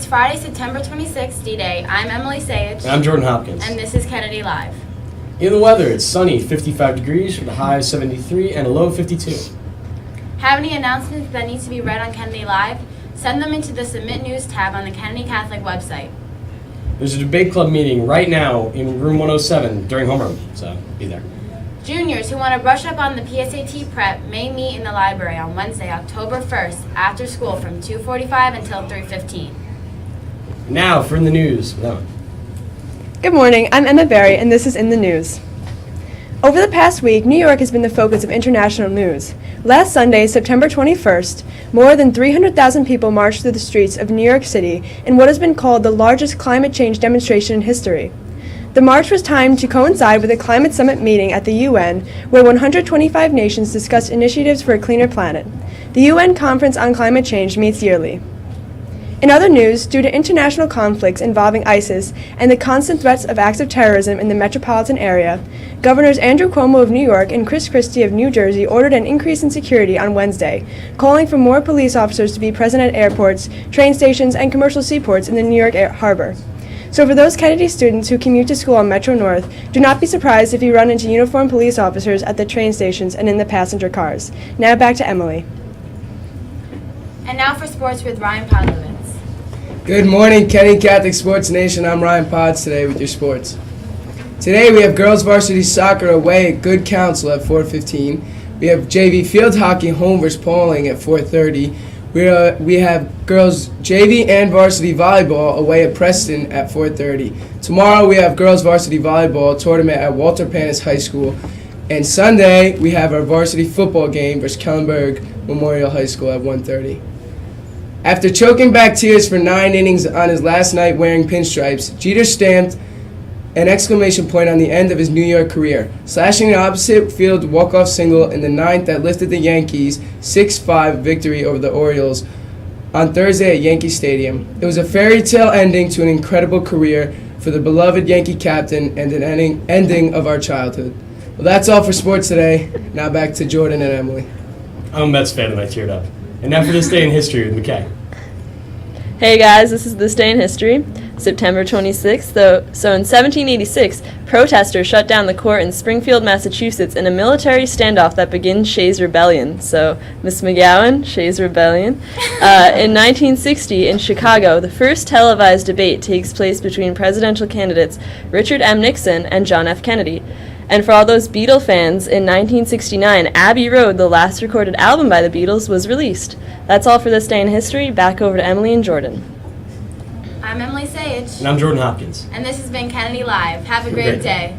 Friday, September 26th, D-Day. I'm Emily Sayage. And I'm Jordan Hopkins. And this is Kennedy Live. In the weather, it's sunny, 55 degrees with a high of 73 and a low of 52. Have any announcements that need to be read on Kennedy Live? Send them into the Submit News tab on the Kennedy Catholic website. There's a debate club meeting right now in room 107 during homeroom, so be there. Juniors who want to brush up on the PSAT prep may meet in the library on Wednesday, October 1st, after school from 2:45 until 3:15. Now for In the News with Emma. Good morning, I'm Emma Berry, and this is In the News. Over the past week, New York has been the focus of international news. Last Sunday, September 21st, more than 300,000 people marched through the streets of New York City in what has been called the largest climate change demonstration in history. The march was timed to coincide with a climate summit meeting at the UN, where 125 nations discussed initiatives for a cleaner planet. The UN Conference on Climate Change meets yearly. In other news, due to international conflicts involving ISIS and the constant threats of acts of terrorism in the metropolitan area, Governors Andrew Cuomo of New York and Chris Christie of New Jersey ordered an increase in security on Wednesday, calling for more police officers to be present at airports, train stations, and commercial seaports in the New York Harbor. So for those Kennedy students who commute to school on Metro North, do not be surprised if you run into uniformed police officers at the train stations and in the passenger cars. Now back to Emily. And now for sports with Ryan Podlovitz. Good morning, Kennedy Catholic Sports Nation. I'm Ryan Potts today with your sports. Today we have girls varsity soccer away at Good Counsel at 4:15. We have JV field hockey home versus Pauling at 4:30. We have girls JV and varsity volleyball away at Preston at 4:30. Tomorrow we have girls varsity volleyball tournament at Walter Panis High School. And Sunday we have our varsity football game versus Kellenberg Memorial High School at 1:30. After choking back tears for 9 innings on his last night wearing pinstripes, Jeter stamped an exclamation point on the end of his New York career, slashing an opposite field walk-off single in the ninth that lifted the Yankees' 6-5 victory over the Orioles on Thursday at Yankee Stadium. It was a fairy tale ending to an incredible career for the beloved Yankee captain and an ending of our childhood. Well, that's all for sports today. Now back to Jordan and Emily. I'm a Mets fan and I teared up. And now for This Day in History with McKay. Hey guys, this is This Day in History, September 26th. So in 1786, protesters shut down the court in Springfield, Massachusetts in a military standoff that begins Shays' Rebellion. So, Miss McGowan, Shays' Rebellion. In 1960, in Chicago, the first televised debate takes place between presidential candidates Richard M. Nixon and John F. Kennedy. And for all those Beatle fans, in 1969, Abbey Road, the last recorded album by the Beatles, was released. That's all for This Day in History. Back over to Emily and Jordan. I'm Emily Sayage. And I'm Jordan Hopkins. And this has been Kennedy Live. Have a great day.